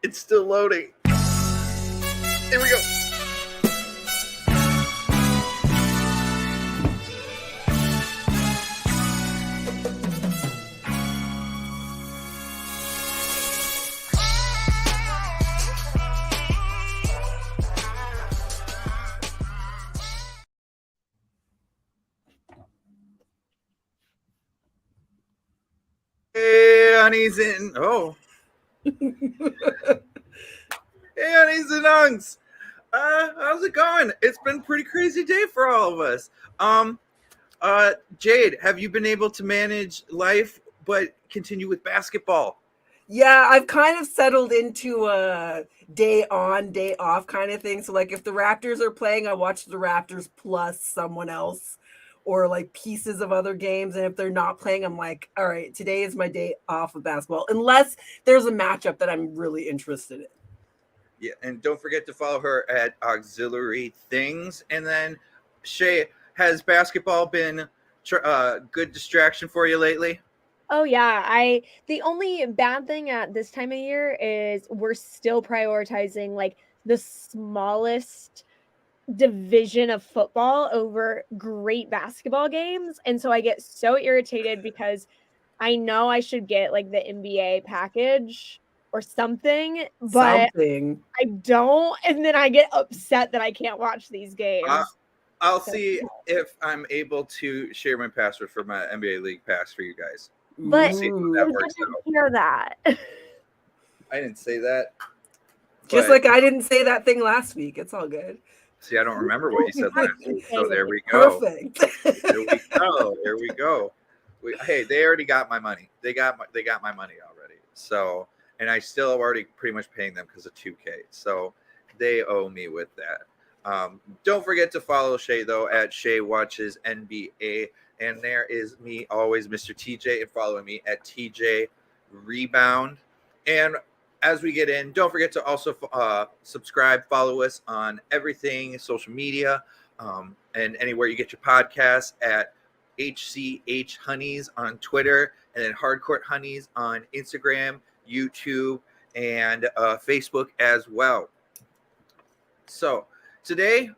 It's still loading. Here we go. Hey, honeys and hey, honeys and unks. How's it going? It's been a pretty crazy day for all of us. Jade, have you been able to manage life but continue with basketball? Yeah, I've kind of settled into a day on, day off kind of thing. So, like, if the Raptors are playing, I watch the Raptors plus someone else or like pieces of other games. And if they're not playing, I'm like, all right, today is my day off of basketball, unless there's a matchup that I'm really interested in. Yeah, and don't forget to follow her at Auxiliary Things. And then, Shay, has basketball been a good distraction for you lately? Oh yeah, the only bad thing at this time of year is we're still prioritizing like the smallest division of football over great basketball games. And so I get so irritated because I know I should get like the NBA package or something, but Something. I don't. And then I get upset that I can't watch these Uh, games. I'll see if I'm able to share my password for my NBA League Pass for you guys. But See how Ooh. that I works didn't out. hear that. I didn't say that. Just But like I didn't say that thing last week. It's all good. see, I don't remember what you said last week. So there we go. Perfect. There we go. There we go. Hey, they already got my money. They got my money already. So, and I still already pretty much paying them because of 2K. So they owe me with that. Don't forget to follow Shay though at Shay Watches NBA, and there is me always, Mr. TJ, and following me at TJ Rebound. And as we get in, don't forget to also subscribe, follow us on everything social media, and anywhere you get your podcasts at HCH Honeys on Twitter, and then Hardcourt Honeys on Instagram, YouTube, and Facebook as well. So today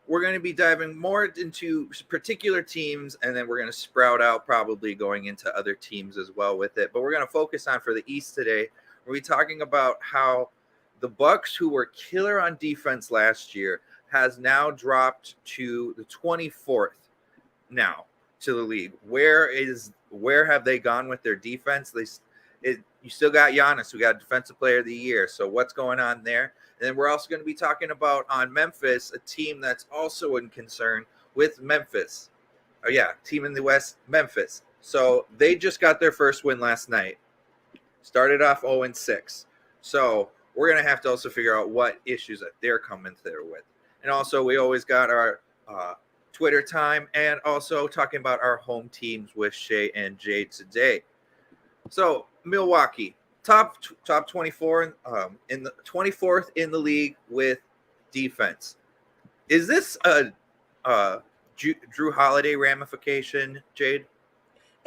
we're going to be diving more into particular teams, and then we're going to sprout out probably going into other teams as well with it. But we're going to focus on for the East today. We'll be talking about how the Bucks, who were killer on defense last year, has now dropped to the 24th now to the league. Where have they gone with their defense? You still got Giannis, who got Defensive Player of the Year. So what's going on there? And then we're also going to be talking about on Memphis, a team that's also in concern with Memphis. Oh yeah, team in the West, Memphis. So they just got their first win last night. Started off 0-6. So we're going to have to also figure out what issues that they're coming there with. And also we always got our Twitter time, and also talking about our home teams with Shay and Jade today. So Milwaukee, top 24 in the 24th in the league with defense. Is this a Drew Holiday ramification, Jade?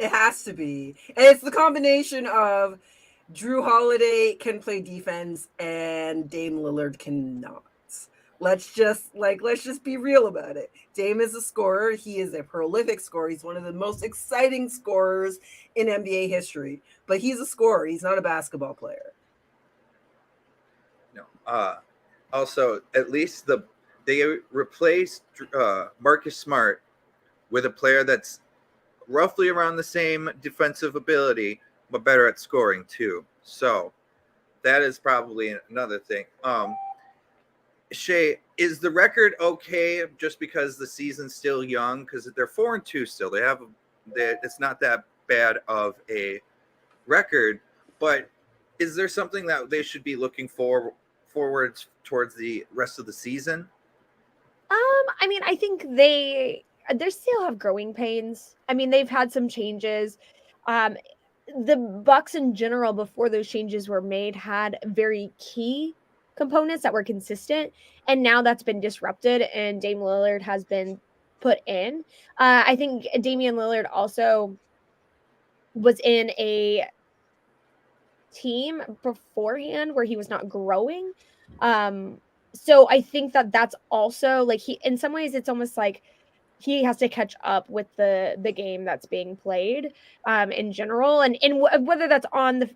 It has to be. And it's the combination of Drew Holiday can play defense and Dame Lillard cannot. Let's just be real about it. Dame is a scorer. He is a prolific scorer. He's one of the most exciting scorers in NBA history. But he's a scorer. He's not a basketball player. No. Also, at least they replaced Marcus Smart with a player that's roughly around the same defensive ability, but better at scoring too. So that is probably another thing. Shay, is the record okay just because the season's still young? Because they're 4-2 still. It's not that bad of a record, but is there something that they should be looking forwards towards the rest of the season? I mean, I think they still have growing pains. I mean, they've had some changes. The Bucks in general, before those changes were made, had very key components that were consistent, and now that's been disrupted, and Dame Lillard has been put in. I think Damian Lillard also was in a team beforehand where he was not growing. So I think that that's also like he in some ways it's almost like he has to catch up with the game that's being played in general and whether that's on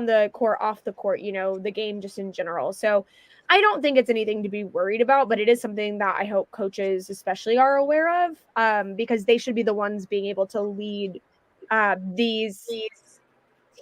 the court, off the court, you know, the game just in general. So I don't think it's anything to be worried about, but it is something that I hope coaches especially are aware of because they should be the ones being able to lead these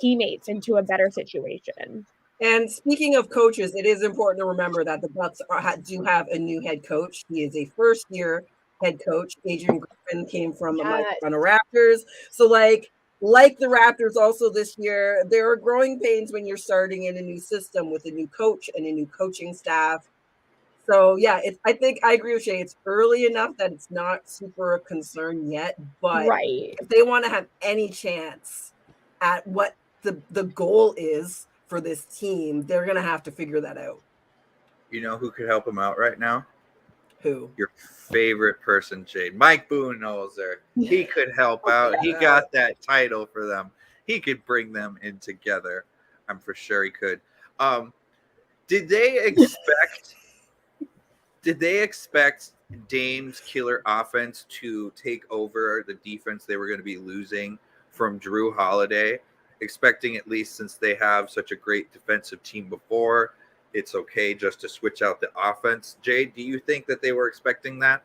teammates into a better situation. And speaking of coaches, it is important to remember that the Bucks do have a new head coach. He is a first-year head coach. Adrian Griffin came from the Yes. Toronto Raptors. So, like the Raptors, also this year, there are growing pains when you're starting in a new system with a new coach and a new coaching staff. So, yeah, I think I agree with Shay. It's early enough that it's not super a concern yet, but Right. if they want to have any chance at what the goal is for this team, they're going to have to figure that out. You know who could help him out right now? Who? Your favorite person, Jade. Mike Budenholzer. He could help out. He got that title for them. He could bring them in together. I'm for sure he could. Did they expect Dame's killer offense to take over the defense they were going to be losing from Drew Holiday? Expecting, at least since they have such a great defensive team before, it's okay just to switch out the offense. Jade, do you think that they were expecting that?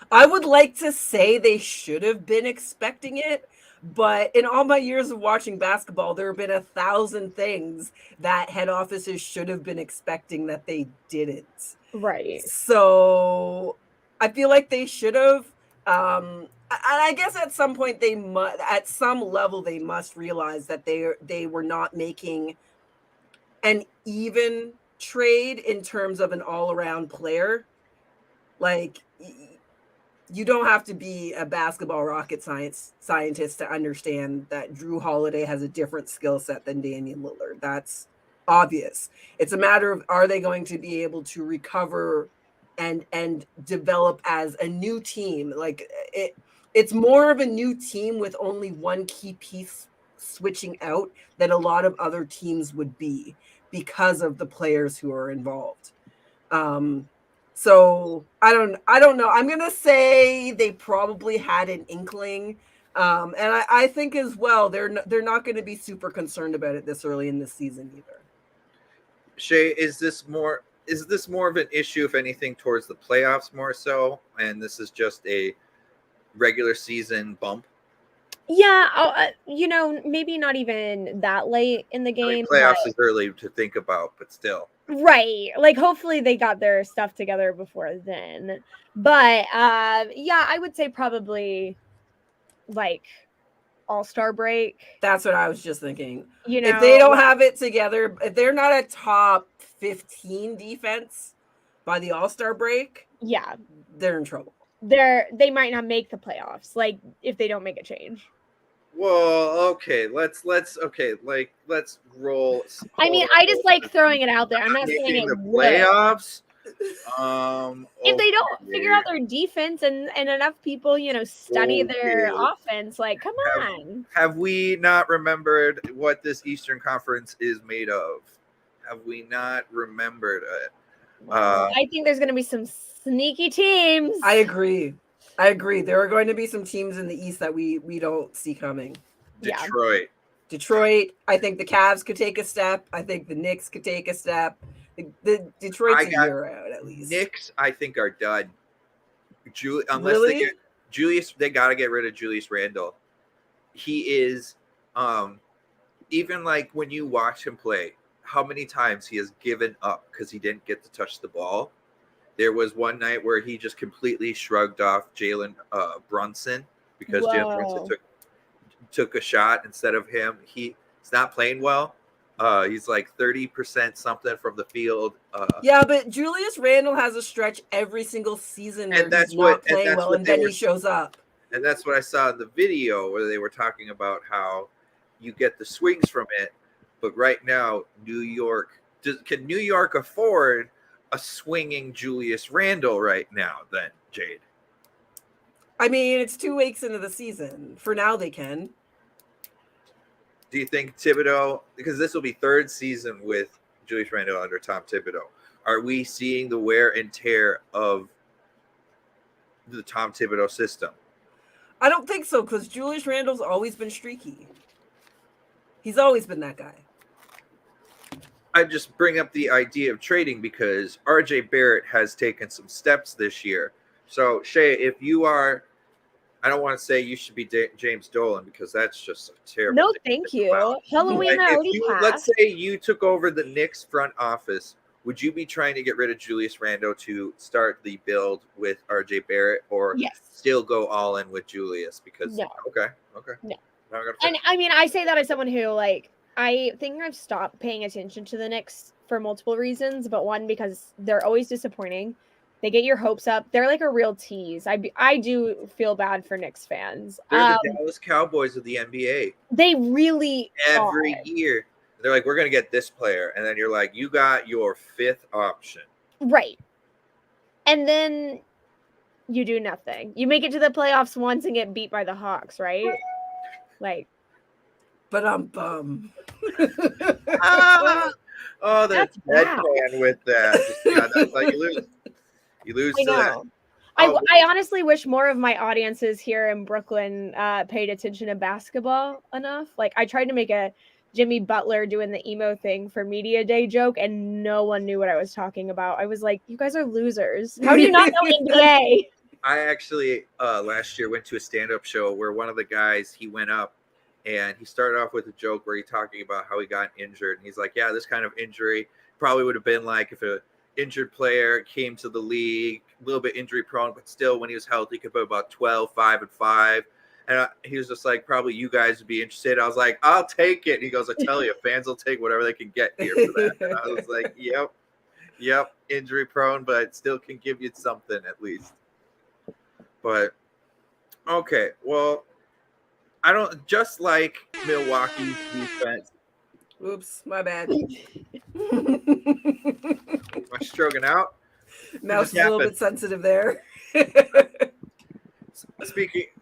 I would like to say they should have been expecting it, but in all my years of watching basketball, there have been 1,000 things that head offices should have been expecting that they didn't. Right. So I feel like they should have. And I guess at some point at some level, they must realize that they were not making an even trade in terms of an all-around player. Like, you don't have to be a basketball rocket scientist to understand that Drew Holiday has a different skill set than Damian Lillard. That's obvious. It's a matter of, are they going to be able to recover and develop as a new team? Like, it's more of a new team with only one key piece switching out than a lot of other teams would be because of the players who are involved. So I don't know. I'm gonna say they probably had an inkling, and I think as well they're not going to be super concerned about it this early in the season either. Shay, is this more of an issue, if anything, towards the playoffs more so, and this is just a regular season bump? Yeah, you know, maybe not even that late in the game. Playoffs is early to think about, but still. Right. Like hopefully they got their stuff together before then. But yeah, I would say probably like All-Star break. That's what I was just thinking. You If know, they don't have it together, if they're not a top 15 defense by the All-Star break, yeah, they're in trouble. They might not make the playoffs, like if they don't make a change. Well, okay, let's roll. I mean, I just like throwing it out there. I'm not saying it the will. playoffs. If they don't figure out their defense and enough people, you know, study their offense, like, come on. Have we not remembered what this Eastern Conference is made of? Have we not remembered it? I think there's going to be some sneaky teams. I agree. There are going to be some teams in the East that we don't see coming. Detroit. I think the Cavs could take a step. I think the Knicks could take a step. The Detroit's a year out at least. Knicks, I think, are done. Unless Really? they get Julius, they got to get rid of Julius Randle. He is, even like when you watch him play, how many times he has given up because he didn't get to touch the ball. There was one night where he just completely shrugged off Jalen Brunson because Jalen Brunson took a shot instead of him. He's not playing well. He's like 30% something from the field. Yeah, but Julius Randle has a stretch every single season where he's not playing well, and then he shows up. And that's what I saw in the video where they were talking about how you get the swings from it. But right now, can New York afford a swinging Julius Randle right now then, Jade? I mean, it's 2 weeks into the season. For now, they can. Do you think Thibodeau, because this will be third season with Julius Randle under Tom Thibodeau, are we seeing the wear and tear of the Tom Thibodeau system? I don't think so, because Julius Randle's always been streaky. He's always been that guy. I just bring up the idea of trading because RJ Barrett has taken some steps this year. So, Shay, if you are, I don't want to say you should be James Dolan because that's just a terrible. No, thank you. Halloween already passed. Let's say you took over the Knicks front office, would you be trying to get rid of Julius Randle to start the build with RJ Barrett, or still go all in with Julius? Because no. Okay. No. And I mean, I say that as someone who, like, I think I've stopped paying attention to the Knicks for multiple reasons, but one, because they're always disappointing. They get your hopes up. They're like a real tease. I do feel bad for Knicks fans. They're the Dallas Cowboys of the NBA. They really every year. They're like, we're going to get this player. And then you're like, you got your fifth option. Right. And then you do nothing. You make it to the playoffs once and get beat by the Hawks, right? Like. But I'm bum. Oh, that's deadpan with that. That's like you lose. You lose to that. I honestly wish more of my audiences here in Brooklyn paid attention to basketball enough. Like, I tried to make a Jimmy Butler doing the emo thing for Media Day joke, and no one knew what I was talking about. I was like, you guys are losers. How do you not know NBA? I actually last year went to a stand-up show where one of the guys, he went up and he started off with a joke where he's talking about how he got injured. And he's like, yeah, this kind of injury probably would have been like if a injured player came to the league, a little bit injury prone, but still when he was healthy, he could put about 12, 5, and 5. And he was just like, probably you guys would be interested. I was like, I'll take it. And he goes, I tell you, fans will take whatever they can get here for that. And I was like, yep, injury prone, but still can give you something at least. But, okay, well, I don't, just like Milwaukee's defense. Oops, my bad. Am I stroking out? Mouse is a little bit sensitive there.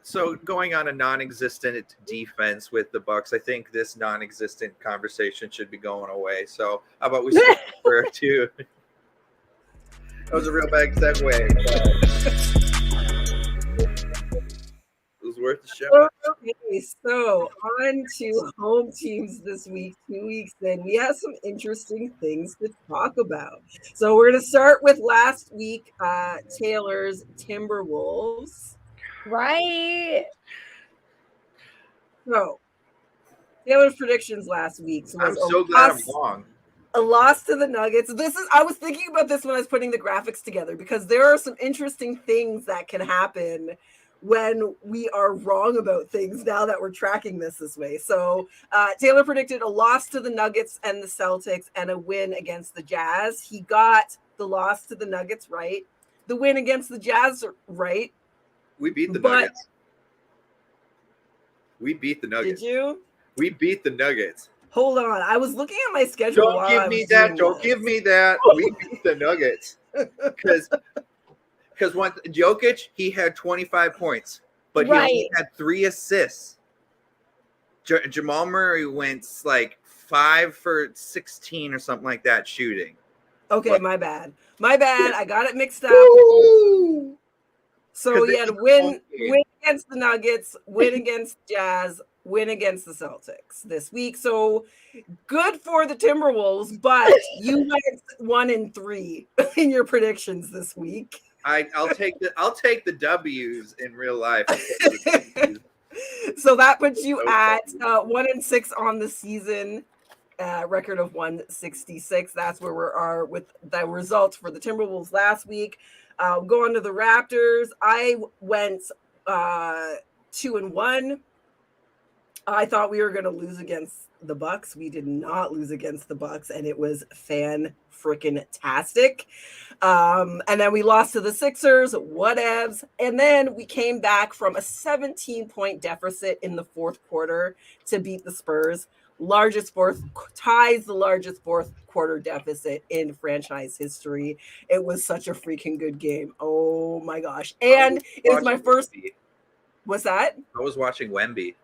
So going on a non-existent defense with the Bucks, I think this non-existent conversation should be going away. So how about we switch over to? That was a real bad segue. It was worth the show. Okay, so on to home teams this week. 2 weeks in, we have some interesting things to talk about. So we're going to start with last week, Taylor's Timberwolves. Right. So Taylor's predictions last week. So I'm so glad I'm wrong. A loss to the Nuggets. I was thinking about this when I was putting the graphics together because there are some interesting things that can happen when we are wrong about things now that we're tracking this way. So Taylor predicted a loss to the Nuggets and the Celtics and a win against the Jazz. He got the loss to the Nuggets right. The win against the Jazz right. We beat the Nuggets. We beat the Nuggets. Did you? We beat the Nuggets. Hold on. I was looking at my schedule. Don't give me that. Don't give me that. We beat the Nuggets. Because when Jokic, he had 25 points, but he only had 3 assists. Jamal Murray went like 5 for 16 or something like that shooting. Okay, my bad. I got it mixed up. Woo! So he had win against the Nuggets, win against Jazz, win against the Celtics this week. So good for the Timberwolves, but you went 1-3 in your predictions this week. I'll take the W's in real life. So that puts you at 1-6 on the season, record of 166. That's where we are with the results for the Timberwolves last week. Go on to the Raptors. I went 2-1. I thought we were going to lose against the Bucks. We did not lose against the Bucks, and it was fan-freaking-tastic. And then we lost to the Sixers, whatevs. And then we came back from a 17-point deficit in the fourth quarter to beat the Spurs. Ties the largest fourth quarter deficit in franchise history. It was such a freaking good game. Oh my gosh. And it was my first. What's that? I was watching Wemby.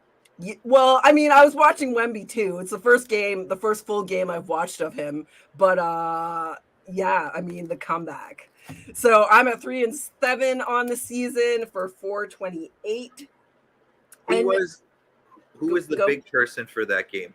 Well, I mean, I was watching Wemby too. It's the first full game I've watched of him. But yeah, I mean the comeback. So I'm at 3-7 on the season for 428. Who And was the go big person for that game?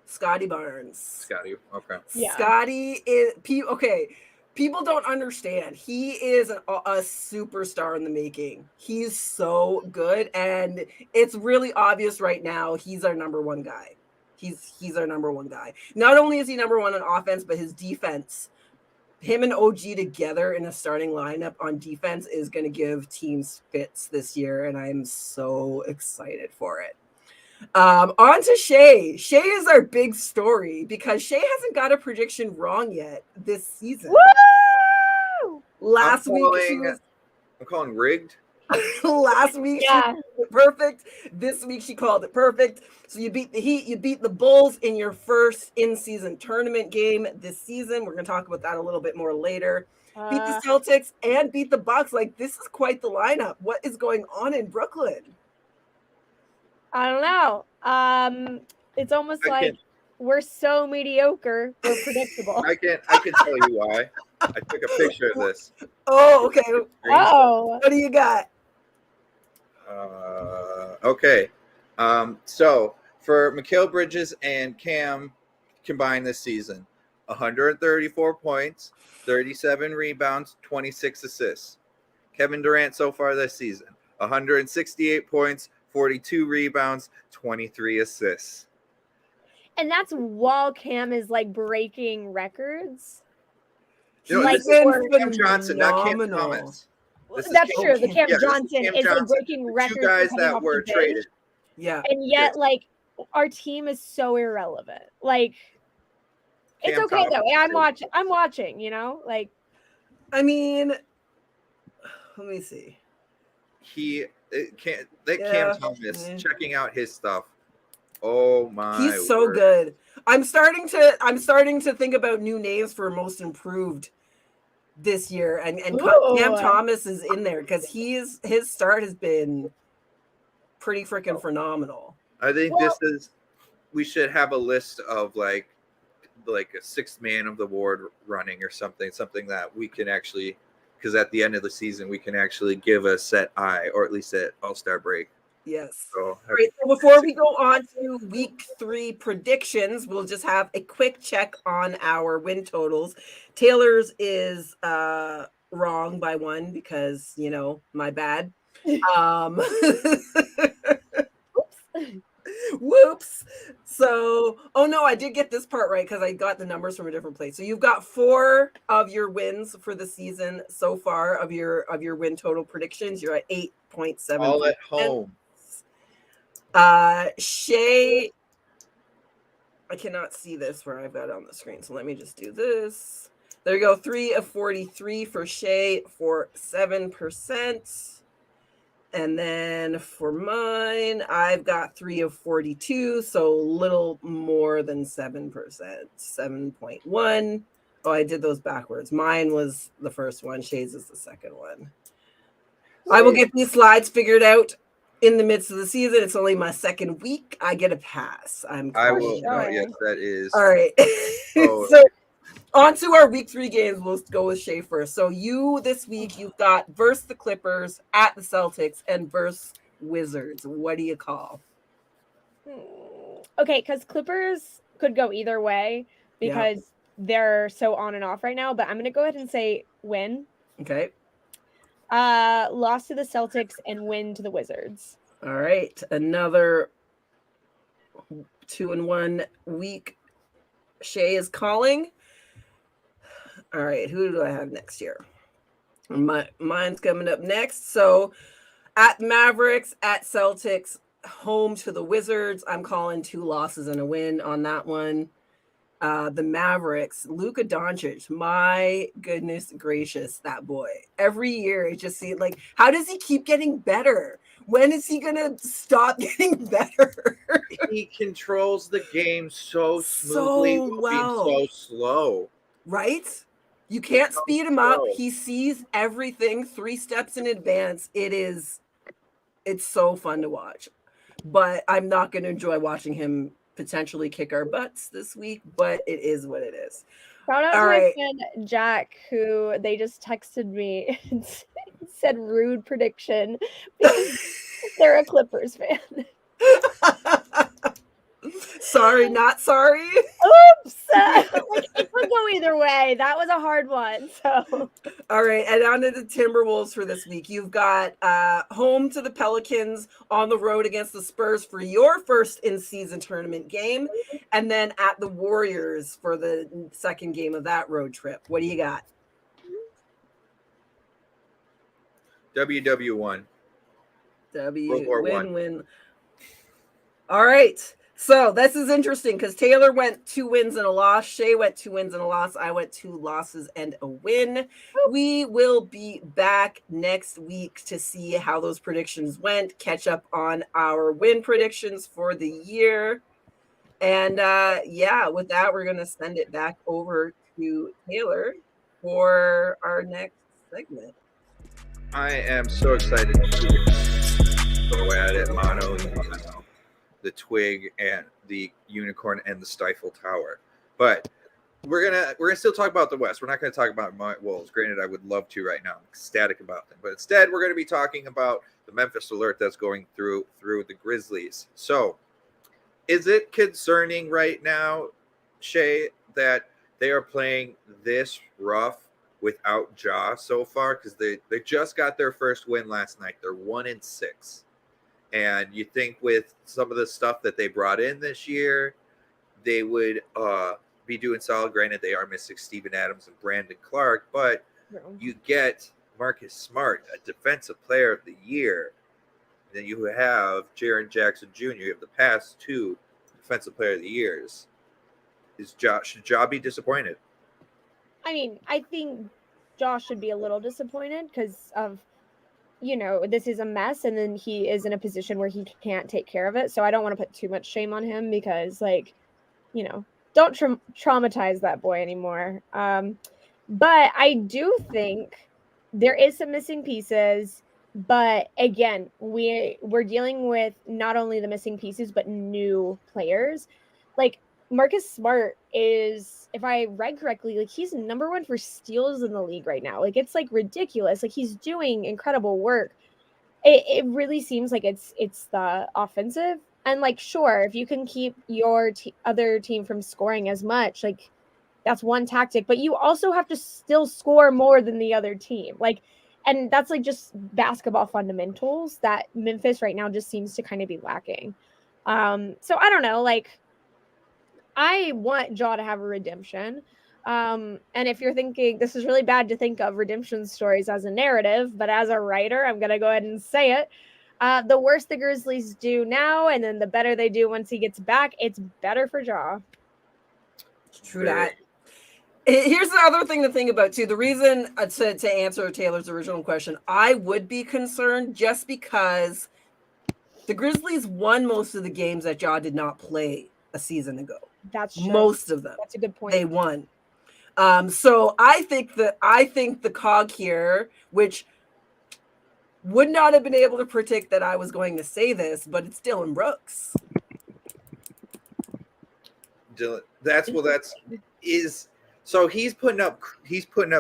Scotty Barnes. Scotty. Okay. Yeah. Scotty is okay. People don't understand. He is a superstar in the making. He's so good, and it's really obvious right now. He's our number one guy. He's our number one guy. Not only is he number one on offense, but his defense. Him and OG together in a starting lineup on defense is going to give teams fits this year, and I'm so excited for it. On to Shay. Shay is our big story because Shay hasn't got a prediction wrong yet this season. Woo! Last week she was I'm calling rigged. last week she called it perfect. This week she called it perfect. So you beat the Heat, you beat the Bulls in your first in-season tournament game this season. We're gonna talk about that a little bit more later. Beat the Celtics and beat the Bucks. Like, this is quite the lineup. What is going on in Brooklyn? I don't know. It's almost like we're so mediocre, we're predictable. I can tell you why. I took a picture of this. Oh, okay. Oh, What do you got? Okay. So for Mikal Bridges and Cam combined this season, 134 points, 37 rebounds, 26 assists. Kevin Durant so far this season, 168 points, 42 rebounds, 23 assists. and that's while Cam is like breaking records. You know, Like, this is Cam Johnson, not Cam Thomas. That's true. The Cam this is Johnson Cam is like Johnson, breaking the records. two guys for coming that off were the bench. traded. Yeah. And yet, like, our team is so irrelevant. Like, it's Cam okay Thomas. though. I'm watching, you know? Like, I mean, let me see. Cam Thomas checking out his stuff. Oh my! He's so good. I'm starting to think about new names for most improved this year, and Cam Thomas is in there because his start has been pretty freaking phenomenal. I think we should have a list of like a sixth man of the ward running or something that we can actually, because at the end of the season we can actually give a set eye, or at least at All-Star break. Yes. So, right, so before we go on to week 3 predictions, we'll just have a quick check on our win totals. Taylor's is wrong by 1 because, my bad. Whoops. So, oh no, I did get this part right because I got the numbers from a different place. So you've got 4 of your wins for the season so far of your win total predictions. You're at 8.7. All at home. Shay, I cannot see this where I've got it on the screen. So let me just do this. There you go. 3 of 43 for Shay for 7%. And then for mine, I've got 3 of 42, so a little more than 7%, 7.1. Oh, I did those backwards. Mine was the first one. Shay's is the second one. I will get these slides figured out in the midst of the season. It's only my second week. I get a pass. I will. Oh, yes, that is. All right. So on to our week 3 games. We'll go with Shay first. So this week, you've got versus the Clippers, at the Celtics, and versus Wizards. What do you call? Okay, because Clippers could go either way because they're so on and off right now. But I'm going to go ahead and say win. Okay. Loss to the Celtics and win to the Wizards. All right. Another 2-1 week. Shay is calling. All right. Who do I have next year? Mine's coming up next. So at Mavericks, at Celtics, home to the Wizards. I'm calling 2 losses and a win on that one. The Mavericks, Luka Doncic, my goodness gracious, that boy. Every year it just seems like, how does he keep getting better? When is he going to stop getting better? He controls the game so smoothly, well. being so slow. Right? You can't speed him up. He sees everything 3 steps in advance. It's so fun to watch. but I'm not going to enjoy watching him potentially kick our butts this week, but it is what it is. Shout out All to my right. friend Jack, who they just texted me and said rude prediction because they're a Clippers fan. Sorry, not sorry. Oops! Like, it could go either way. That was a hard one. So, All right, and on to the Timberwolves for this week. You've got home to the Pelicans, on the road against the Spurs for your first in-season tournament game, and then at the Warriors for the second game of that road trip. What do you got? WW1. World War Win, win. All right. So this is interesting because Taylor went 2 wins and a loss. Shay went 2 wins and a loss. I went 2 losses and a win. We will be back next week to see how those predictions went, catch up on our win predictions for the year. And yeah, with that, we're going to send it back over to Taylor for our next segment. I am so excited to go at it, mono, the twig and the unicorn and the stifle tower. But we're gonna still talk about the West. We're not gonna talk about my Wolves. Granted, I would love to right now. I'm ecstatic about them. But instead, we're gonna be talking about the Memphis alert that's going through the Grizzlies. So is it concerning right now, Shay, that they are playing this rough without Ja so far? Because they just got their first win last night. They're 1-6. And you think with some of the stuff that they brought in this year, they would be doing solid. Granted, they are missing Steven Adams and Brandon Clark, but you get Marcus Smart, a defensive player of the year. Then you have Jaren Jackson Jr. You have the past 2 defensive player of the years. Should Ja be disappointed? I mean, I think Josh should be a little disappointed because of, this is a mess, and then he is in a position where he can't take care of it. So I don't want to put too much shame on him because, don't traumatize that boy anymore. But I do think there is some missing pieces. But again, we're dealing with not only the missing pieces, but new players. Like Marcus Smart is, if I read correctly, like he's number 1 for steals in the league right now. Like it's like ridiculous. Like he's doing incredible work. It really seems like it's the offensive. And like, sure, if you can keep your other team from scoring as much, like that's one tactic, but you also have to still score more than the other team. Like, and that's like just basketball fundamentals that Memphis right now just seems to kind of be lacking. So I don't know, like I want Ja to have a redemption. And if you're thinking this is really bad to think of redemption stories as a narrative, but as a writer, I'm going to go ahead and say it. The worse the Grizzlies do now, and then the better they do once he gets back, it's better for Ja. True that. Here's the other thing to think about too. The reason to answer Taylor's original question, I would be concerned just because the Grizzlies won most of the games that Ja did not play a season ago. That's true. Most of them. That's a good point. They won. So I think the cog here, which would not have been able to predict that I was going to say this, but it's Dylan Brooks. So he's putting up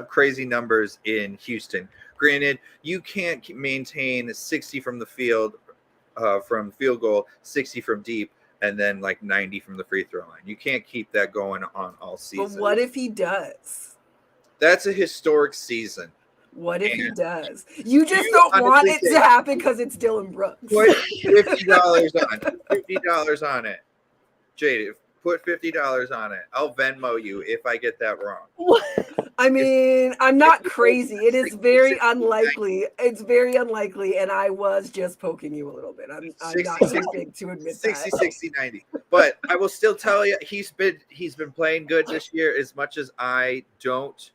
crazy numbers in Houston. Granted, you can't maintain 60 from the field, from field goal, 60 from deep, and then like 90 from the free throw line. You can't keep that going on all season. But what if he does? That's a historic season. What if he does? You just don't want it to happen because it's Dylan Brooks. Put $50 on it. Jade, put $50 on it. I'll Venmo you if I get that wrong. I mean, I'm not crazy. It is very unlikely. It's very unlikely, and I was just poking you a little bit. I'm not too big to admit 60, that. 60, 90. But I will still tell you, he's been playing good this year. As much as I don't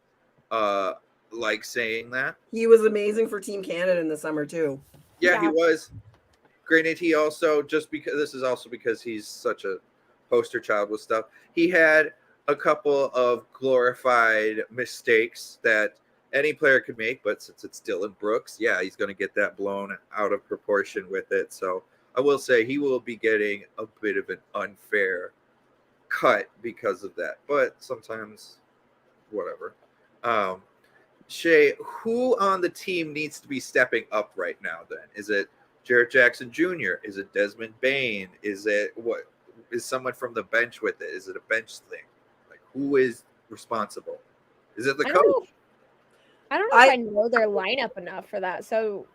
like saying that, he was amazing for Team Canada in the summer too. Yeah, he was. Granted, he also because he's such a poster child with stuff. He had a couple of glorified mistakes that any player could make, but since it's Dylan Brooks, yeah, he's going to get that blown out of proportion with it. So I will say he will be getting a bit of an unfair cut because of that. But sometimes, whatever. Um, Shay, who on the team needs to be stepping up right now? Then is it Jarrett Jackson Jr.? Is it Desmond Bain? Is it what? Is someone from the bench with it? Is it a bench thing? Like who is responsible? Is it the I don't know. coach? I don't know if I know their lineup enough for that. So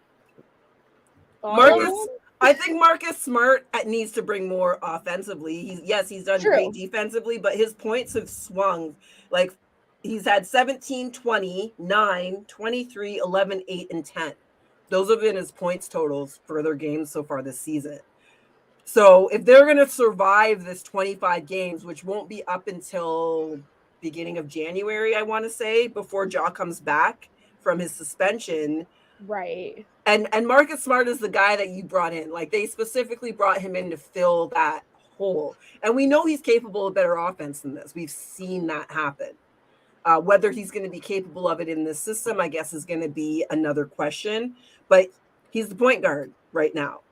all of Marcus, them? I think Marcus Smart needs to bring more offensively. He's done True. great defensively, but his points have swung. Like he's had 17, 20, 9, 23, 11, 8, and 10. Those have been his points totals for their games so far this season. So if they're going to survive this 25 games, which won't be up until beginning of January, I want to say, before Ja comes back from his suspension. Right. And Marcus Smart is the guy that you brought in. Like they specifically brought him in to fill that hole. And we know he's capable of better offense than this. We've seen that happen. Whether he's going to be capable of it in this system, I guess, is going to be another question. But he's the point guard right now.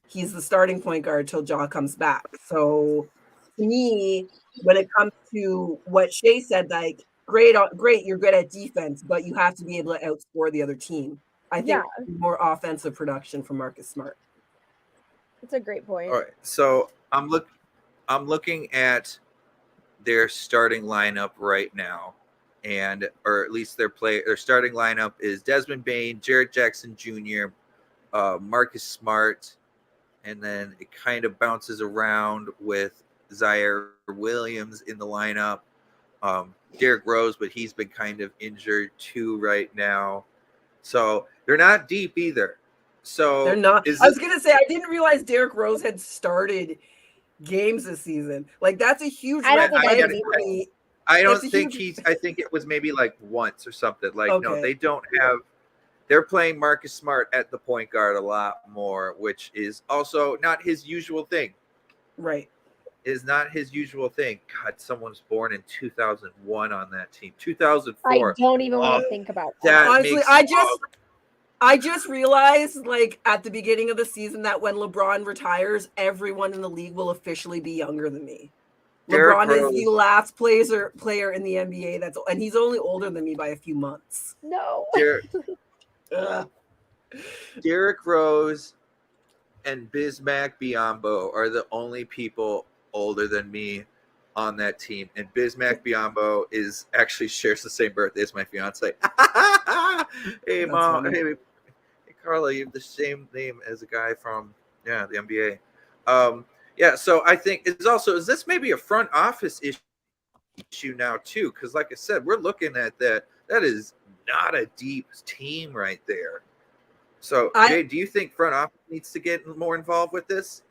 He's the starting point guard till Ja comes back. So to me, when it comes to what Shay said, like, great, you're good at defense, but you have to be able to outscore the other team. I think more offensive production from Marcus Smart. That's a great point. All right, so I'm looking at their starting lineup right now, or at least their starting lineup is Desmond Bain, Jarrett Jackson Jr., Marcus Smart, and then it kind of bounces around with Zaire Williams in the lineup. Derrick Rose, but he's been kind of injured too right now. So they're not deep either. So they're not. I was gonna say I didn't realize Derrick Rose had started games this season. Like that's a huge red flag for me. I don't think I think it was maybe like once or something. Like no, they don't have. They're playing Marcus Smart at the point guard a lot more, which is also not his usual thing. Right. Is not his usual thing. God, someone was born in 2001 on that team. 2004. I don't even want to think about that. Honestly, I just realized, like, at the beginning of the season that when LeBron retires, everyone in the league will officially be younger than me. LeBron is the last player in the NBA and he's only older than me by a few months. No. Derrick Rose and Bismack Biyombo are the only people older than me on that team, and Bismack Biyombo actually shares the same birthday as my fiance. Hey mom, hey Carla, you have the same name as a guy from the NBA. So I think is this maybe a front office issue now too? Because like I said, we're looking at that is not a deep team right there. So Jade, do you think front office needs to get more involved with this?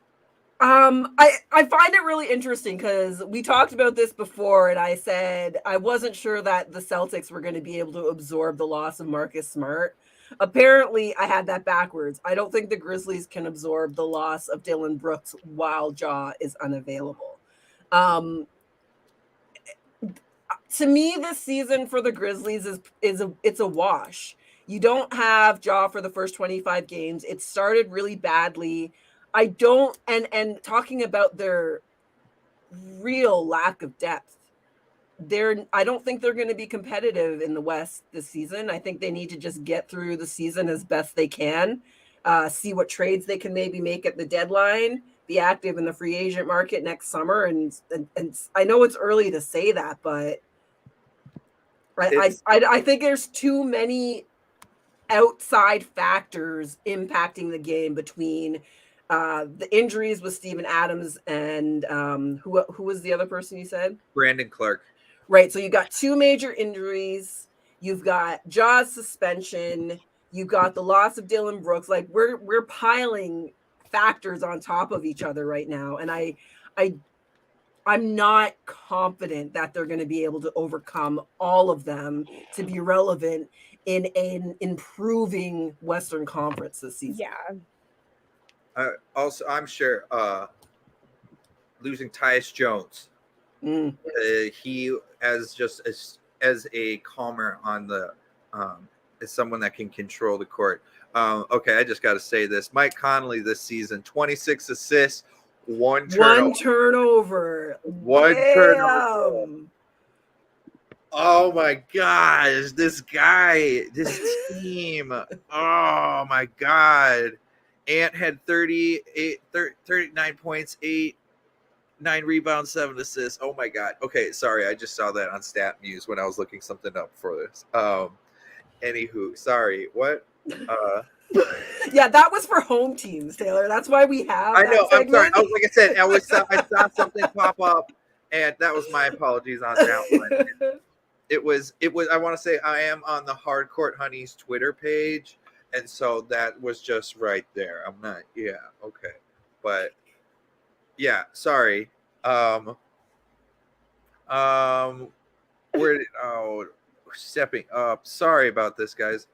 I find it really interesting because we talked about this before, and I said I wasn't sure that the Celtics were going to be able to absorb the loss of Marcus Smart. Apparently, I had that backwards. I don't think the Grizzlies can absorb the loss of Dillon Brooks while Ja is unavailable. To me, this season for the Grizzlies it's a wash. You don't have Ja for the first 25 games. It started really badly. I don't, and talking about their real lack of depth, I don't think they're going to be competitive in the West this season. I think they need to just get through the season as best they can, see what trades they can maybe make at the deadline, be active in the free agent market next summer. And I know it's early to say that, but I think there's too many outside factors impacting the game between the injuries with Steven Adams and who was the other person you said? Brandon Clark. Right. So you got two major injuries. You've got Ja's suspension. You've got the loss of Dillon Brooks. Like we're piling factors on top of each other right now, and I'm not confident that they're going to be able to overcome all of them to be relevant in an improving Western Conference this season. Yeah. Also, I'm sure losing Tyus Jones. He as a calmer on the is someone that can control the court. Okay, I just got to say this: Mike Conley this season, 26 assists, one turnover. One turnover. Damn. Oh my gosh, this guy, this team. Oh my god. Ant had 39 points, 9 rebounds, 7 assists. Oh my god. Okay, sorry, I just saw that on Stat Muse when I was looking something up for this. Anywho, sorry. What? Yeah, that was for home teams, Taylor. That's why we have. I know. I'm sorry. segment. Like I said, I saw something pop up, and that was my apologies on that one. It was. I want to say I am on the Hardcourt Honeys Twitter page, and so that was just right there. I'm not. Yeah. Okay. But yeah. Sorry. Where did? Oh, stepping up. Sorry about this, guys.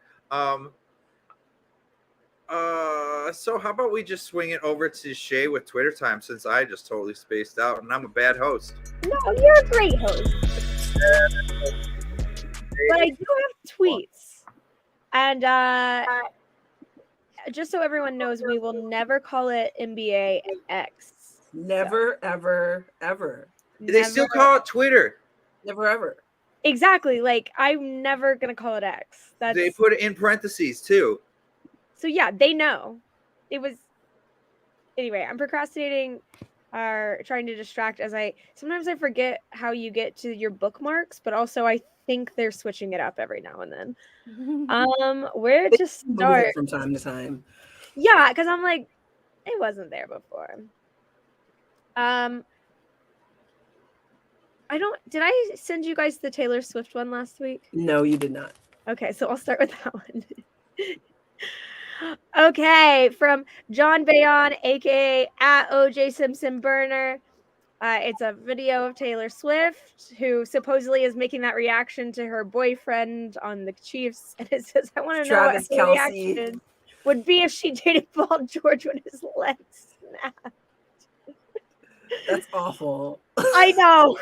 So how about we just swing it over to Shay with Twitter time, since I just totally spaced out and I'm a bad host. No, you're a great host. But I do have tweets. And just so everyone knows, we will never call it NBA X. Never, ever, ever. They still call it Twitter. Never, ever. Exactly. Like, I'm never going to call it X. They put it in parentheses, too. So, yeah, they know. It was... Anyway, I'm procrastinating or trying to distract as sometimes I forget how you get to your bookmarks, but also I think they're switching it up every now and then. Where to start? From time to time. Yeah, because I'm like, it wasn't there before. Did I send you guys the Taylor Swift one last week? No, you did not. Okay, so I'll start with that one. Okay, from John Bayon, aka at OJ Simpson Burner. It's a video of Taylor Swift, who supposedly is making that reaction to her boyfriend on the Chiefs, and it says, "I want to know what her reaction would be if she dated Paul George when his legs snapped." That's awful. I know.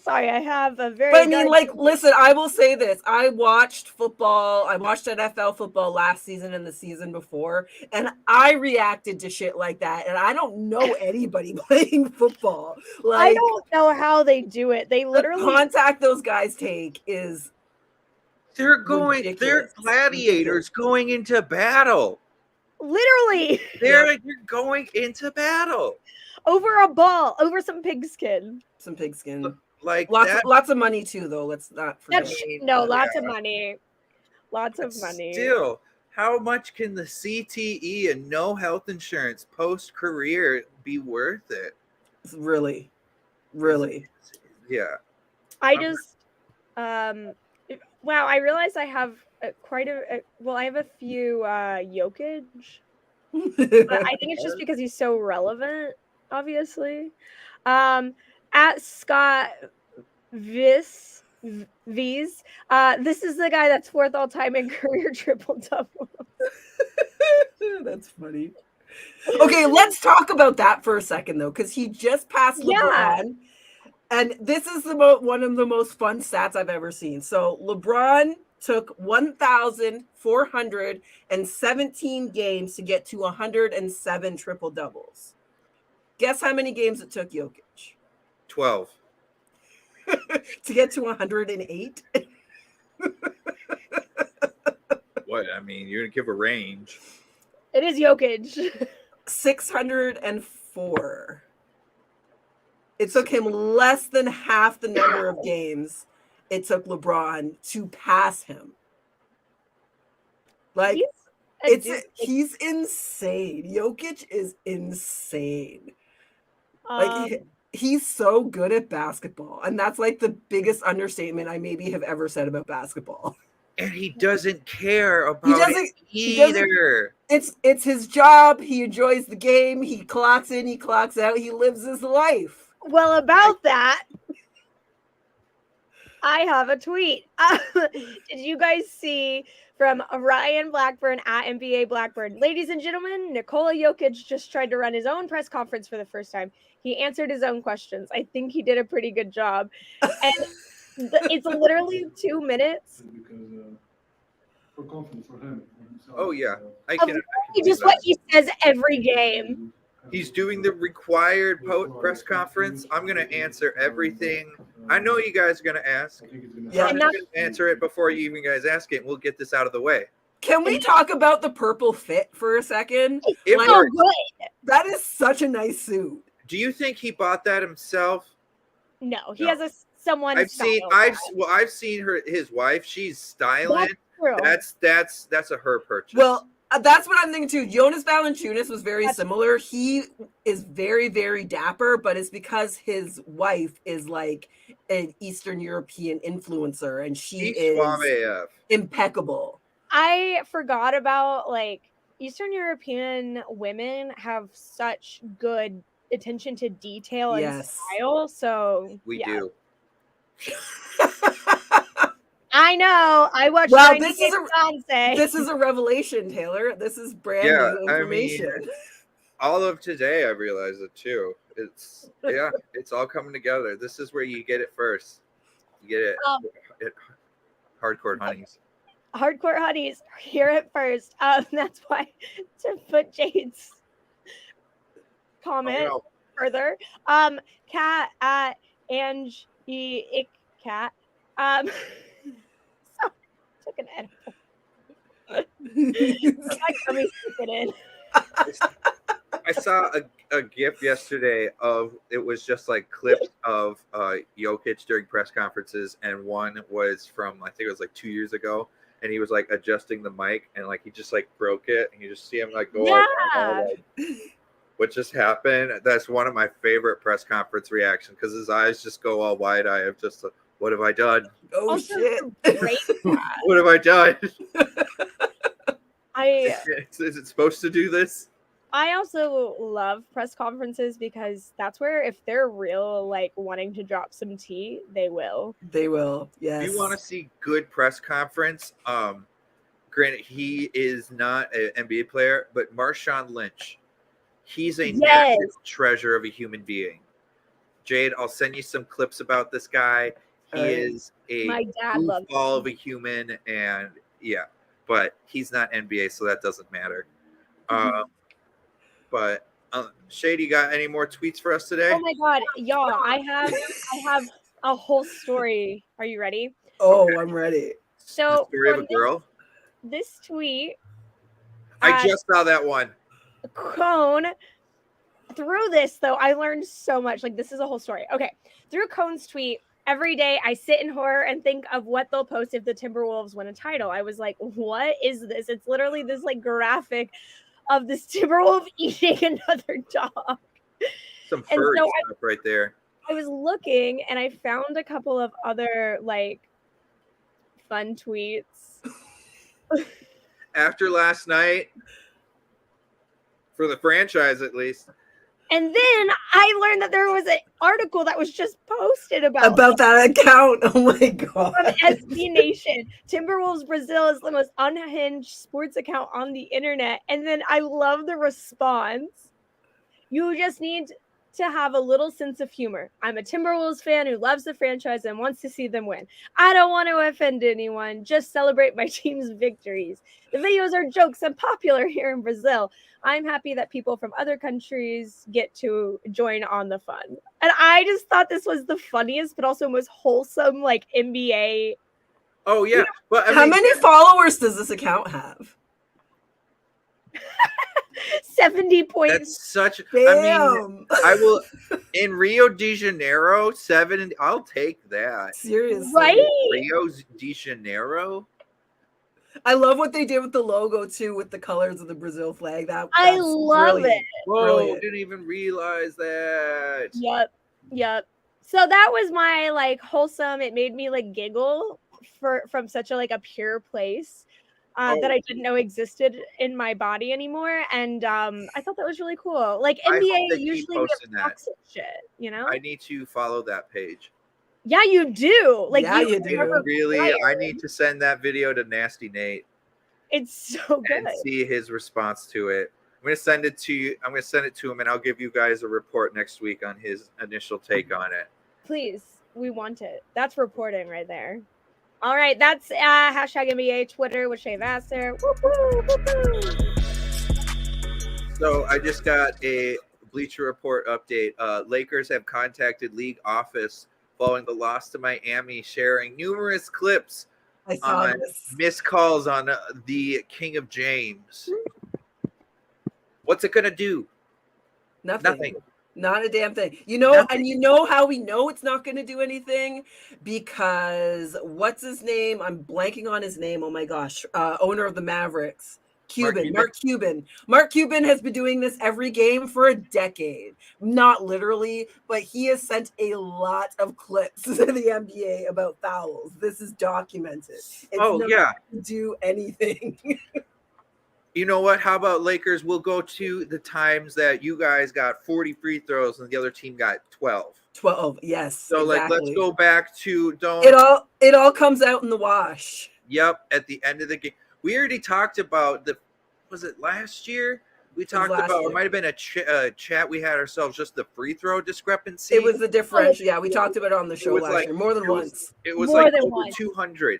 Sorry, I have a very. But I mean, like, listen, I will say this. I watched football. I watched NFL football last season and the season before, and I reacted to shit like that. And I don't know anybody playing football. Like, I don't know how they do it. They literally the contact those guys take is. They're gladiators going into battle. Literally, they're going into battle over a ball, over some pigskin. Some pigskin. Like lots of money too, though. Let's not forget. Lots of money. Lots of money. Still, how much can the CTE and no health insurance post career be worth it? Really. Yeah. I just, wow! I realized I have I have a few Jokic. I think it's just because he's so relevant, obviously. At Scott V's, this is the guy that's fourth all time in career triple double. That's funny. Okay, let's talk about that for a second though, because he just passed LeBron, and this is one of the most fun stats I've ever seen. So LeBron took 1,417 games to get to 107 triple doubles. Guess how many games it took Jokic? 12. To get to 108. What? I mean, you're gonna give a range. It is Jokic. 604. It took him less than half the number of games it took LeBron to pass him. Like, he's insane. Jokic is insane. Like, he's so good at basketball, and that's like the biggest understatement I maybe have ever said about basketball. And he doesn't care about it either. It's his job. He enjoys the game. He clocks in, he clocks out. He lives his life. Well, about that, I have a tweet. Did you guys see from Ryan Blackburn at NBA Blackburn? Ladies and gentlemen, Nikola Jokic just tried to run his own press conference for the first time. He answered his own questions. I think he did a pretty good job. And It's literally 2 minutes. Because for confidence for him. For himself, Oh yeah, I Of can. literally just what he says every game. He's doing the required press conference. I'm gonna answer everything. I know you guys are gonna ask. Yeah. I'm just gonna answer it before you even guys ask it. We'll get this out of the way. Can we talk about the purple fit for a second? It Like, So works. good. that is such a nice suit. Do you think he bought that himself? No, he No. has someone. I've seen his wife. She's styling. That's true. That's a her purchase. Well, that's what I'm thinking too. Jonas Valanciunas was very similar. He is very, very dapper, but it's because his wife is like an Eastern European influencer, and she is suave AF. impeccable. I forgot about like Eastern European women have such good attention to detail and Yes. style. So We yeah. do. I know. I watched. Wow, 90 this Day is a Fiancé. this is a revelation, Taylor. This is brand Yeah, new I information. mean, all of today, I realized it too. It's all coming together. This is where you get it first. You get it at Hardcore Honeys. Hardcore Honeys, hear it first. That's why to put Jade's comment Oh, further. Cat at Angie Ick Cat. So took an edible. My tummy's kicking in. I saw a GIF yesterday of it was just like clips of Jokic during press conferences, and one was from I think it was like 2 years ago, and he was like adjusting the mic, and like he just like broke it, and you just see him like go, Yeah. like, what just happened? That's one of my favorite press conference reactions because his eyes just go all wide eye of just what have I done? Oh Also, shit! great. What have I done? I Is it supposed to do this? also love press conferences because that's where if they're real, like wanting to drop some tea, they will. They will. Yes. If you want to see good press conference, granted he is not an NBA player, but Marshawn Lynch, he's a national treasure of a human being. Jade, I'll send you some clips about this guy. He is My dad loves goofball him. of a human, and yeah, but he's not NBA, so that doesn't matter. But Shade, you got any more tweets for us today? Oh my god, y'all! I have a whole story. Are you ready? Oh, I'm ready. So The story of a from girl. this tweet, I just saw that one. Cone. Through this though, I learned so much. Like this is a whole story. Okay, through Cone's tweet, every day I sit in horror and think of what they'll post if the Timberwolves win a title. I was like, what is this? It's literally this like graphic of this Timberwolf eating another dog. Some furry stuff right there. I was looking and I found a couple of other like fun tweets. After last night, for the franchise at least. And then I learned that there was an article that was just posted about that account. Oh my god. from SB Nation. Timberwolves Brazil is the most unhinged sports account on the internet. And then I love the response. You just need to have a little sense of humor. I'm a Timberwolves fan who loves the franchise and wants to see them win. I don't want to offend anyone, just celebrate my team's victories. The videos are jokes and popular here in Brazil. I'm happy that people from other countries get to join on the fun. And I just thought this was the funniest, but also most wholesome, like NBA. Oh yeah, but how many followers does this account have? 70 points. That's such. Damn. I mean, I will in Rio de Janeiro 7. I'll take that. Seriously, right? Rio de Janeiro. I love what they did with the logo too, with the colors of the Brazil flag. I love brilliant. it. Whoa! Brilliant. Didn't even realize that. Yep. So that was my like wholesome. It made me like giggle from such a like a pure place that I didn't know existed in my body anymore, and I thought that was really cool. Like NBA usually gives toxic shit, you know. I need to follow that page. Yeah, you do. Like, yeah, you do. Really, I need to send that video to Nasty Nate. It's so good. And see his response to it. I'm gonna send it to you. I'm gonna send it to him, and I'll give you guys a report next week on his initial take on it. Please. We want it. That's reporting right there. All right, that's hashtag NBA Twitter with Shay Vassar. Woo-hoo, woo-hoo. So I just got a Bleacher Report update. Lakers have contacted league office following the loss to Miami, sharing numerous clips I saw on this. missed calls on the King of James. What's it gonna do? Nothing. Not a damn thing. You know, Nothing. and you know how we know it's not going to do anything? Because what's his name? I'm blanking on his name. Oh my gosh. Owner of the Mavericks. Mark Cuban. Mark Cuban has been doing this every game for a decade. Not literally, but he has sent a lot of clips to the NBA about fouls. This is documented. It's not going to do anything. You know what? How about Lakers? We'll go to the times that you guys got 40 free throws and the other team got 12. 12, yes. So exactly. let's go back to It all comes out in the wash. Yep, at the end of the game. We already talked about was it last year? We talked about it might have been a chat we had ourselves, just the free throw discrepancy. It was the differential. Yeah, we talked about it on the show last year more than once. It was like over 200.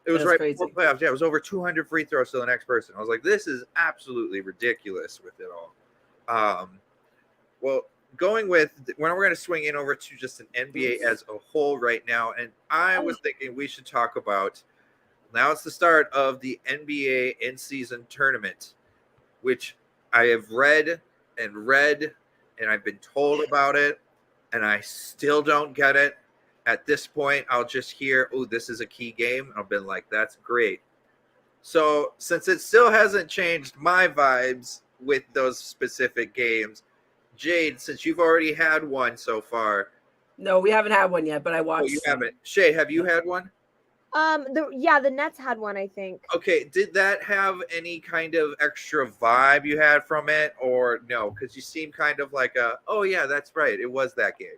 It was right before playoffs. Yeah, it was over 200 free throws to the next person. I was like, this is absolutely ridiculous with it all. Well, going with when we're going to swing in over to just an NBA as a whole right now, and I was thinking we should talk about now it's the start of the NBA in-season tournament, which I have read and I've been told about it, and I still don't get it. At this point, I'll just hear, oh, this is a key game. I've been like, that's great. So since it still hasn't changed my vibes with those specific games, Jade, since you've already had one so far. No, we haven't had one yet, but I watched. Oh, you haven't. Shay, have you had one? The Nets had one, I think. Okay, did that have any kind of extra vibe you had from it, or no? Because you seem kind of like oh yeah, that's right, it was that game.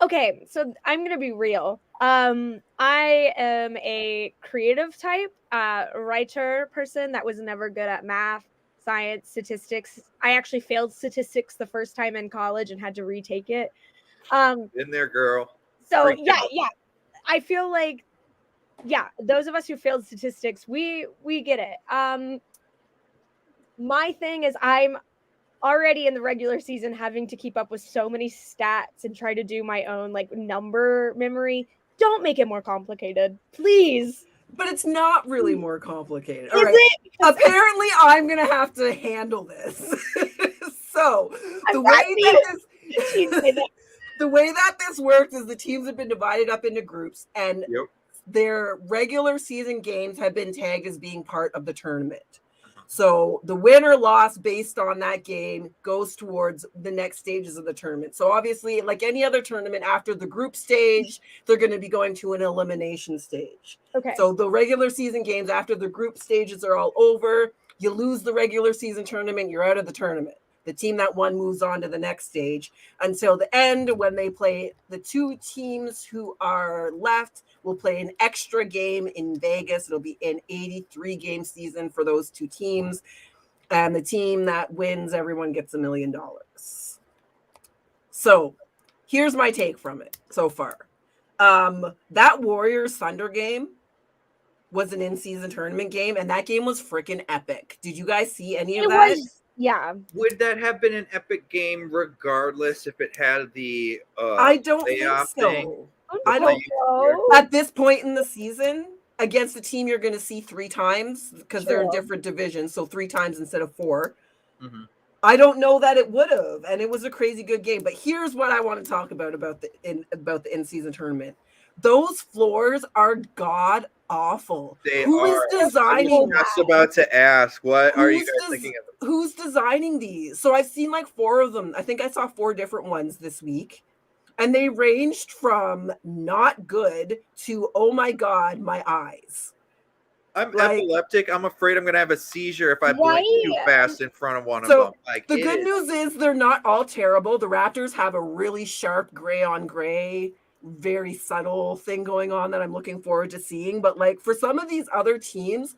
Okay, so I'm gonna be real. I am a creative type, writer person that was never good at math, science, statistics. I actually failed statistics the first time in college and had to retake it. In there, girl. So yeah. I feel like, those of us who failed statistics, we get it. My thing is I'm already in the regular season having to keep up with so many stats and try to do my own like number memory. Don't make it more complicated, please. But it's not really more complicated. All right. Apparently, I'm gonna have to handle this. So the way that this works is the teams have been divided up into groups, and their regular season games have been tagged as being part of the tournament. So the win or loss based on that game goes towards the next stages of the tournament. So obviously, like any other tournament, after the group stage, they're going to be going to an elimination stage. Okay. So the regular season games, after the group stages are all over, you lose the regular season tournament, you're out of the tournament. The team that won moves on to the next stage until the end, when they play the two teams who are left will play an extra game in Vegas. It'll be an 83-game season for those two teams. And the team that wins, everyone gets $1 million. So here's my take from it so far. That Warriors Thunder game was an in-season tournament game, and that game was freaking epic. Did you guys see any of that? Yeah. Would that have been an epic game regardless if it had the I don't think so. I don't know. At this point in the season, against the team you're going to see 3 times because they're in different divisions, so 3 times instead of 4. Mm-hmm. I don't know that it would have, and it was a crazy good game. But here's what I want to talk about the in-season tournament. Those floors are god awful. Who is designing that? I was just about to ask, what are you guys thinking of? Who's designing these? So I've seen like 4 of them. I think I saw 4 different ones this week. And they ranged from not good to, oh my God, my eyes. I'm epileptic. I'm afraid I'm going to have a seizure if I blink too fast in front of one of them. Like, the good news is they're not all terrible. The Raptors have a really sharp gray on gray, very subtle thing going on that I'm looking forward to seeing. But like for some of these other teams,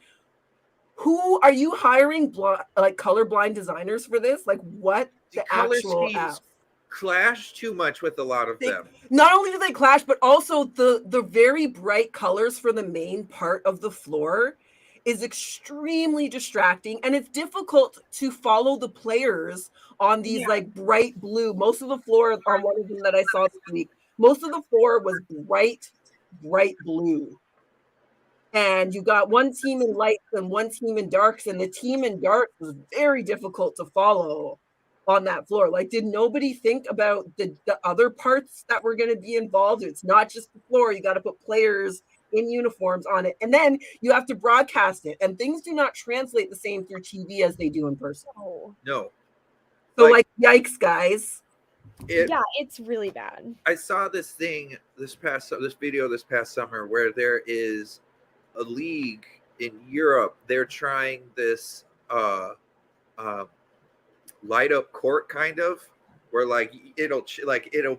who are you hiring colorblind designers for this? Like what the actual F? clash too much with a lot of them. Not only do they clash, but also the very bright colors for the main part of the floor is extremely distracting, and it's difficult to follow the players on these like bright blue. Most of the floor on one of them that I saw this week, most of the floor was bright blue. And you got one team in lights and one team in darks, and the team in darks was very difficult to follow on that floor. Like, did nobody think about the other parts that were going to be involved? It's not just the floor. You got to put players in uniforms on it, and then you have to broadcast it, and things do not translate the same through TV as they do in person. No. So like yikes, guys. It's really bad. I saw this thing this video this past summer where there is a league in Europe. They're trying this light up court kind of, where like it'll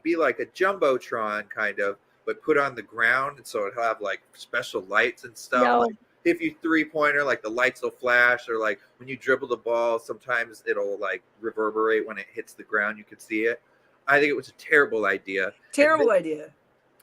be like a jumbotron kind of, but put on the ground, and so it'll have like special lights and stuff. No. Like, if you 3-pointer, like the lights will flash, or like when you dribble the ball, sometimes it'll like reverberate when it hits the ground. You can see it. I think it was a terrible idea. Idea.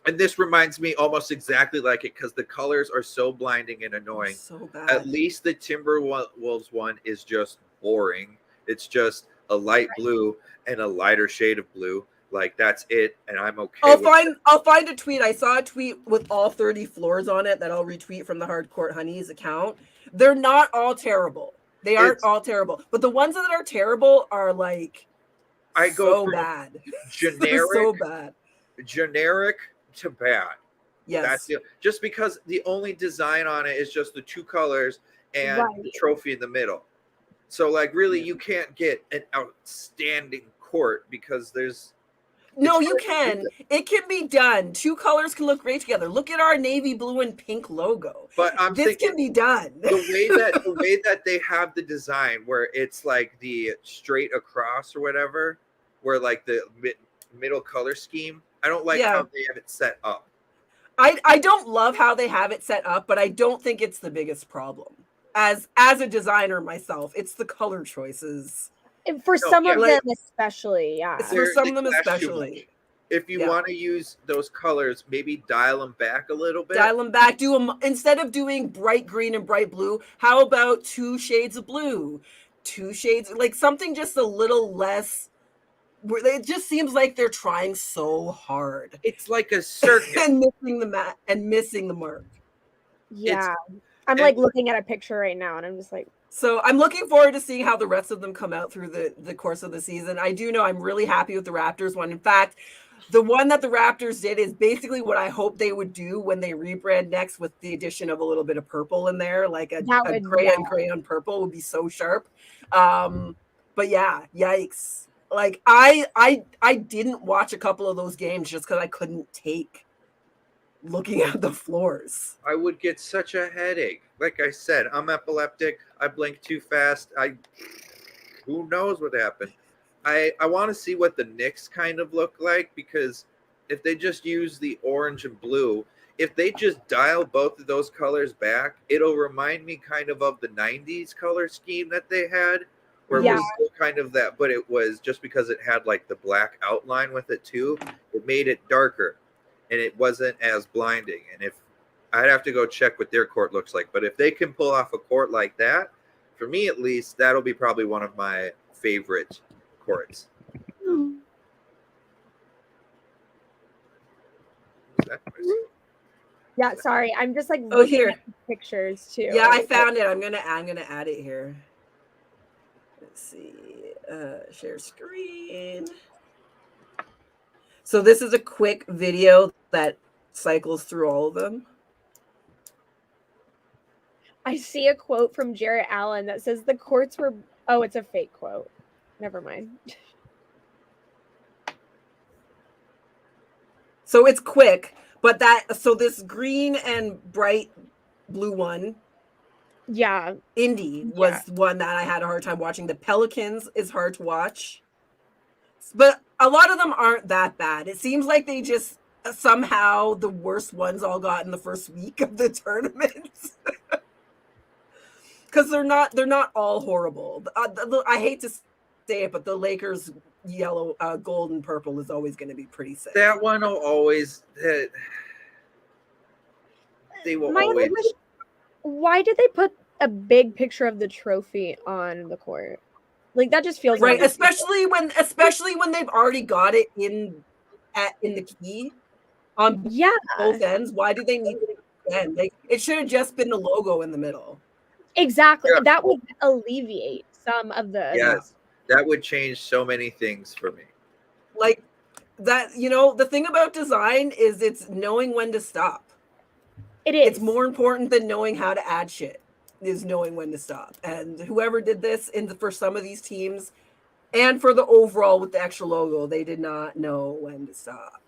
And this reminds me almost exactly like it, because the colors are so blinding and annoying. So bad. At least the Timberwolves one is just boring. It's just a light blue and a lighter shade of blue. Like, that's it, and I'm okay. I'll find a tweet. I saw a tweet with all 30 floors on it that I'll retweet from the Hardcourt Honeys account. They're not all terrible. They aren't all terrible, but the ones that are terrible are like so bad. Generic, so bad. Generic to bad. Yes. That's just because the only design on it is just the two colors and the trophy in the middle. So like, really, you can't get an outstanding court because there's. No, you can. It can be done. Two colors can look great together. Look at our navy blue and pink logo. But this can be done. the way that they have the design, where it's like the straight across or whatever, where like the middle color scheme. I don't like how they have it set up. I don't love how they have it set up, but I don't think it's the biggest problem. As a designer myself, it's the color choices. For some of them especially, For some of them especially. If you want to use those colors, maybe dial them back a little bit. Dial them back. Do them instead of doing bright green and bright blue. How about 2 shades of blue? 2 shades, like something just a little less. It just seems like they're trying so hard. It's like a circus and missing the mark. Yeah, I'm like looking at a picture right now, and I'm just like. So I'm looking forward to seeing how the rest of them come out through the course of the season. I do know I'm really happy with the Raptors one. In fact, the one that the Raptors did is basically what I hope they would do when they rebrand next, with the addition of a little bit of purple in there, like a gray on purple would be so sharp. But yeah, yikes. Like I didn't watch a couple of those games just because I couldn't take looking at the floors. I would get such a headache. Like I said, I'm epileptic. I blink too fast. Who knows what happened? I want to see what the Knicks kind of look like, because if they just use the orange and blue, if they just dial both of those colors back, it'll remind me kind of the 90s color scheme that they had, where it was still kind of that, but it was just because it had like the black outline with it too, it made it darker. And it wasn't as blinding. And if I'd have to go check what their court looks like, but if they can pull off a court like that, for me at least, that'll be probably one of my favorite courts. Yeah, sorry, I'm just like here at pictures too. Yeah, I found it. I'm gonna add it here. Let's see. Share screen. So this is a quick video that cycles through all of them. I see a quote from Jarrett Allen that says the courts were. Oh, it's a fake quote. Never mind. So it's quick, but this green and bright blue one. Yeah. Indy was one that I had a hard time watching. The Pelicans is hard to watch. But a lot of them aren't that bad. It seems like they just somehow the worst ones all got in the first week of the tournament. Because they're not all horrible. I hate to say it, but the Lakers yellow, gold, and purple is always going to be pretty sick. That one will always. They will My other always. question, why did they put a big picture of the trophy on the court? Like that just feels Right, like especially when they've already got it in the key on yeah, both ends. Why do they need to end? It should have just been the logo in the middle. exactly. Yeah. That would alleviate some of the Yes, that would change so many things for me. Like that, the thing about design is it's knowing when to stop. It is. It's more important than knowing how to add shit, is knowing when to stop. And whoever did this for some of these teams and for the overall with the extra logo, they did not know when to stop.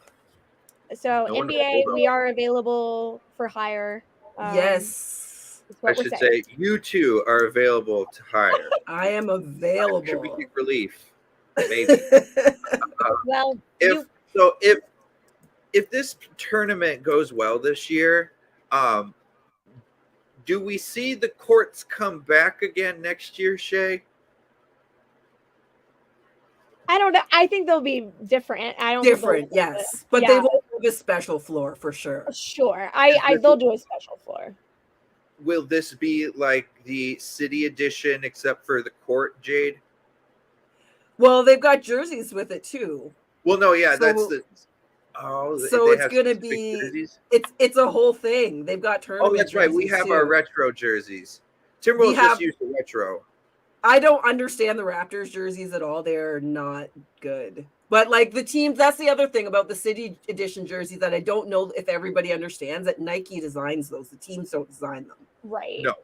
So No one NBA, knows. we are available for hire. Yes. is I what we're should saying. say you two are available to hire. I am Should we available. take relief? Maybe. Well, if this tournament goes well this year, do we see the courts come back again next year, Shay? I don't know. I think they'll be different. I don't Different, think they'll yes. But yeah. they will have a special floor for sure. Sure. They'll do a special floor. Will this be like the city edition except for the court, Jade? Well, they've got jerseys with it too. Well, no, yeah, So- that's the. Oh, So they it's have gonna specific be jerseys? it's a whole thing. They've got tournament. Oh, that's right. We jerseys, have too. our retro jerseys. Timberwolves just used the retro. I don't understand the Raptors jerseys at all. They're not good. But like the teams, that's the other thing about the city edition jerseys that I don't know if everybody understands, that Nike designs those. The teams don't design them. Right. No.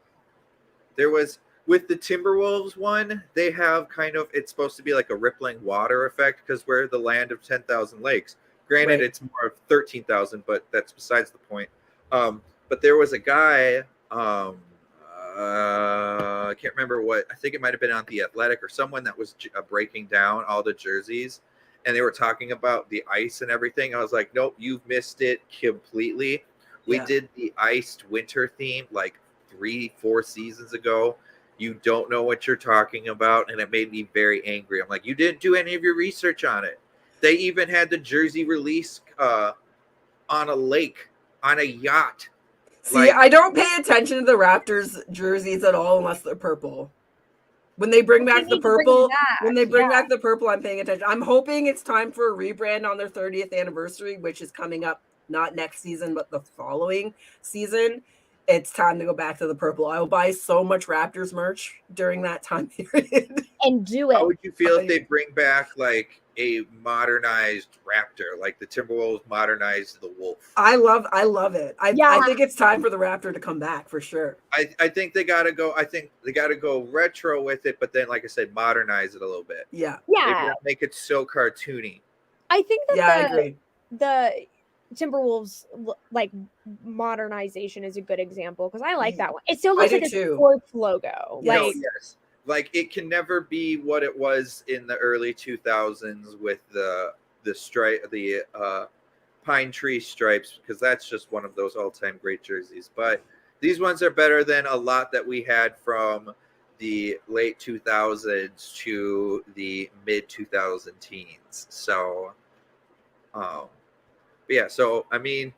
There was with the Timberwolves one, they have kind of, it's supposed to be like a rippling water effect because we're the land of 10,000 lakes. Granted, Right. it's more of 13,000, but that's besides the point. But there was a guy, I can't remember what, I think it might have been on The Athletic or someone that was breaking down all the jerseys, and they were talking about the ice and everything. I was like, nope, you've missed it completely. We did the iced winter theme like 3-4 seasons ago. You don't know what you're talking about, and it made me very angry. I'm like, you didn't do any of your research on it. They even had the jersey release on a lake, on a yacht. See, I don't pay attention to the Raptors jerseys at all unless they're purple. When they bring back the purple, back the purple, I'm paying attention. I'm hoping it's time for a rebrand on their 30th anniversary, which is coming up not next season, but the following season. It's time to go back to the purple. I will buy so much Raptors merch during that time period. And do it. How would you feel if they bring back like a modernized Raptor, like the Timberwolves modernized the Wolf? I love it. I think it's time for the Raptor to come back for sure. I think they gotta go. I think they gotta go retro with it, but then, like I said, modernize it a little bit. Yeah. Yeah. Maybe not make it so cartoony. I think that I agree. The Timberwolves like modernization is a good example because I like that one. It still looks like a sports logo. Yes. Yes. Like it can never be what it was in the early 2000s with the stripe, the pine tree stripes, because that's just one of those all-time great jerseys. But these ones are better than a lot that we had from the late 2000s to the mid 2000 teens. So, yeah. So I mean,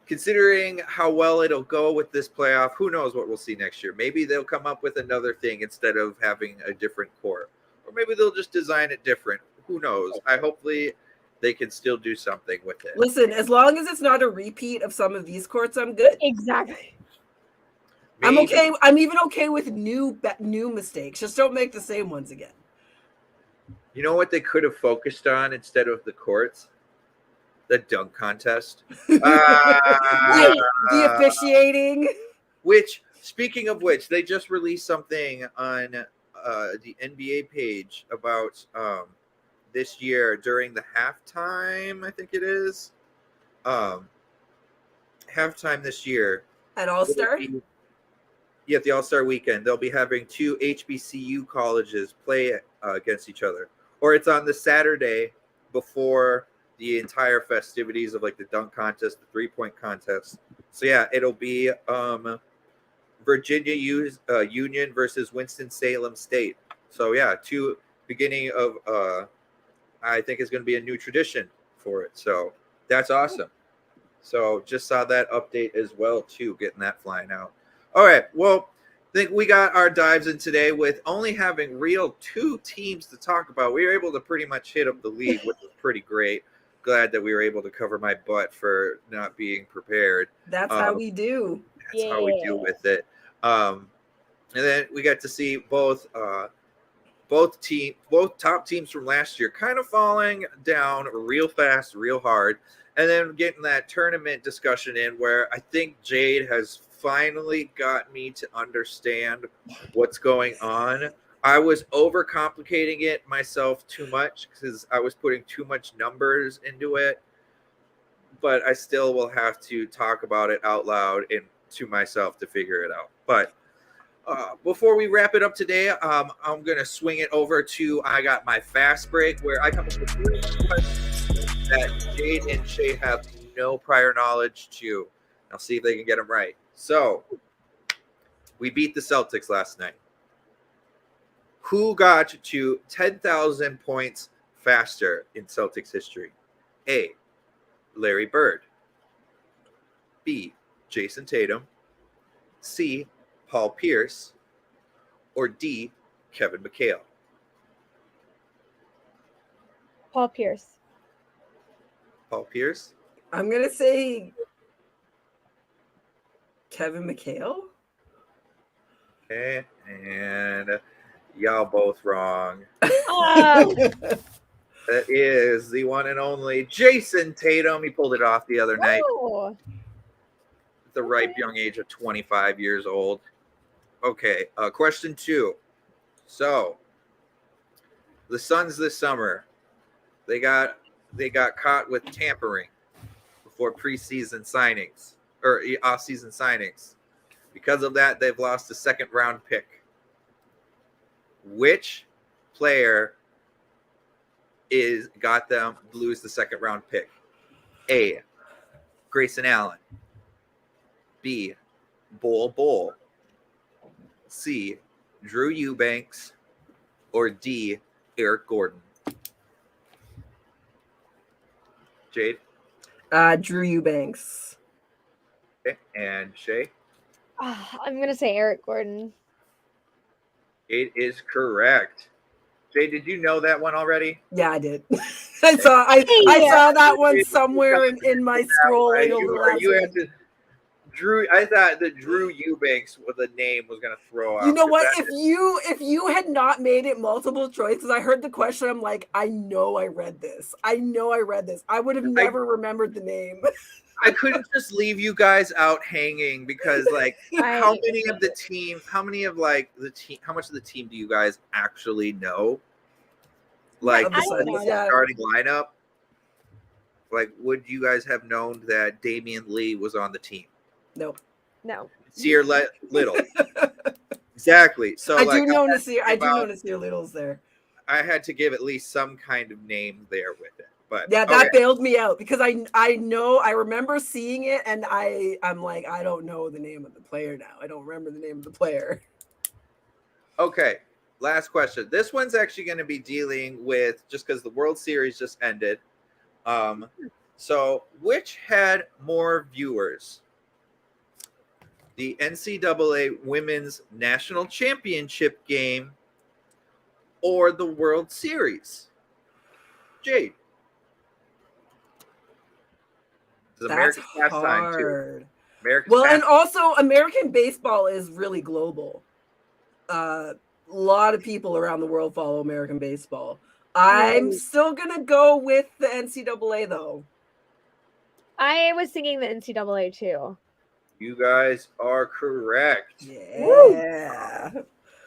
considering how well it'll go with this playoff, who knows what we'll see next year? Maybe they'll come up with another thing instead of having a different court, or maybe they'll just design it different. Who knows? Hopefully they can still do something with it. Listen, as long as it's not a repeat of some of these courts, I'm good. Exactly. Maybe. I'm okay. I'm even okay with new mistakes. Just don't make the same ones again. You know what they could have focused on instead of the courts? The dunk contest. The officiating. Which, speaking of which, they just released something on the NBA page about this year during the halftime, I think it is. Halftime this year. At All-Star? Yeah, the All-Star weekend. They'll be having 2 HBCU colleges play against each other. Or it's on the Saturday before the entire festivities of like the dunk contest, the 3-point contest. So yeah, it'll be Virginia Union versus Winston-Salem State. So yeah, 2 beginning of I think is going to be a new tradition for it. So that's awesome. So just saw that update as well too, getting that flying out. All right, well, I think we got our dives in today with only having real 2 teams to talk about. We were able to pretty much hit up the league, which was pretty great. Glad that we were able to cover my butt for not being prepared. That's how we do. That's how we deal with it. And then we got to see both top teams from last year kind of falling down real fast, real hard, and then getting that tournament discussion in where I think Jade has finally got me to understand what's going on. I was overcomplicating it myself too much because I was putting too much numbers into it, but I still will have to talk about it out loud and to myself to figure it out. But before we wrap it up today, I'm going to swing it over to I got my fast break where I come up with 3 questions that Jade and Shay have no prior knowledge to. I'll see if they can get them right. So, we beat the Celtics last night. Who got to 10,000 points faster in Celtics history? A, Larry Bird. B, Jason Tatum. C, Paul Pierce. Or D, Kevin McHale. Paul Pierce. Paul Pierce? I'm going to say Kevin McHale. Okay, and y'all both wrong. Oh, That is the one and only Jason Tatum. He pulled it off the other night at the ripe young age of 25 years old. Okay, question 2. So, the Suns this summer, they got caught with tampering before preseason signings or off-season signings. Because of that, they've lost a 2nd-round pick. Which player got them to lose the 2nd-round pick? A, Grayson Allen. B, Bol. C, Drew Eubanks. Or D, Eric Gordon. Jade? Drew Eubanks. Okay. And Shay? I'm going to say Eric Gordon. It is correct. Jay, did you know that one already? Yeah, I did. I saw that one somewhere in my scrolling over the last week. Drew, I thought that Drew Eubanks with a name was gonna throw out. You know what? If you had not made it multiple choice, because I heard the question, I'm like, I know I read this. I would have never remember the name. I couldn't just leave you guys out hanging because, like, how much of the team do you guys actually know? Like, the starting lineup. Like, would you guys have known that Damian Lee was on the team? Nope. No. Nasir Little. Exactly. So I do know Nasir Little's there. I had to give at least some kind of name there with it. But yeah, that bailed me out because I remember seeing it and I'm like, I don't know the name of the player now. I don't remember the name of the player. Okay. Last question. This one's actually going to be dealing with, just because the World Series just ended. So which had more viewers? The NCAA Women's National Championship game or the World Series? Jade. That's hard. Well, and also American baseball is really global. A lot of people around the world follow American baseball. I'm still gonna go with the NCAA though. I was thinking the NCAA too. You guys are correct. Yeah.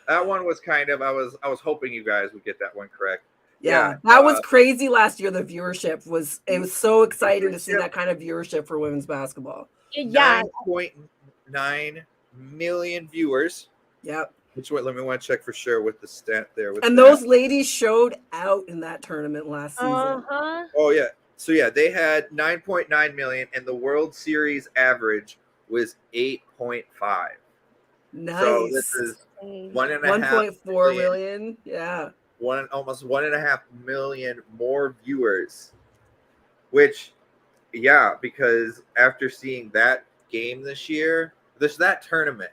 That one was kind of I was hoping you guys would get that one correct. Yeah, that was crazy last year. The viewership was so exciting to see that kind of viewership for women's basketball. Yeah. 9.9 million viewers. Yep. Let me want to check for sure with the stat there. And those ladies showed out in that tournament last season. Uh-huh. Oh, yeah. So, yeah, they had 9.9 million, and the World Series average was 8.5. Nice. So this is 1.5 1.4 million. Yeah. almost 1.5 million more viewers. Which, yeah, because after seeing that game this year, that tournament.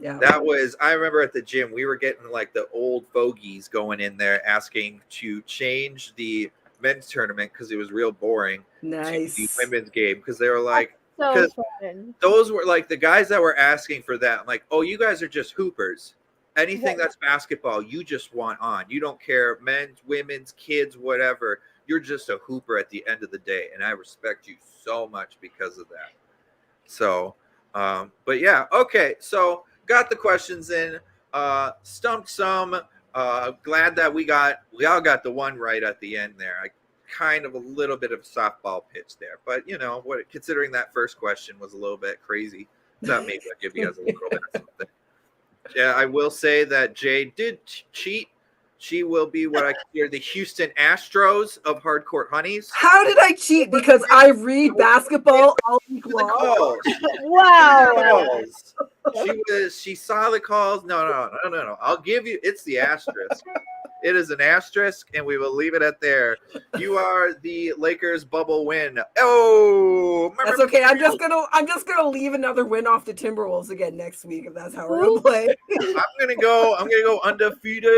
Yeah. That was, I remember at the gym, we were getting like the old fogies going in there asking to change the men's tournament because it was real boring Nice. to the women's game because they were like, So because fun. those were like the guys that were asking for that. I'm like, oh, you guys are just hoopers. Anything that's basketball, you just want on. You don't care, men's, women's, kids, whatever. You're just a hooper at the end of the day. And I respect you so much because of that. So, but yeah, okay. So got the questions in, stumped some. Glad that we all got the one right at the end there. I kind of a little bit of a softball pitch there, but you know what? Considering that first question was a little bit crazy, thought maybe I'd give you guys a little bit of something. Yeah, I will say that Jade did cheat. She will be what I consider the Houston Astros of hardcourt honeys. How did I cheat? Because I read basketball all week The long. calls. Wow. She saw the calls. No. I'll give you, it's the asterisk. It is an asterisk, and we will leave it at there. You are the Lakers bubble win. Oh, That's okay. I'm just gonna leave another win off the Timberwolves again next week if that's how we're gonna play. I'm gonna go undefeated.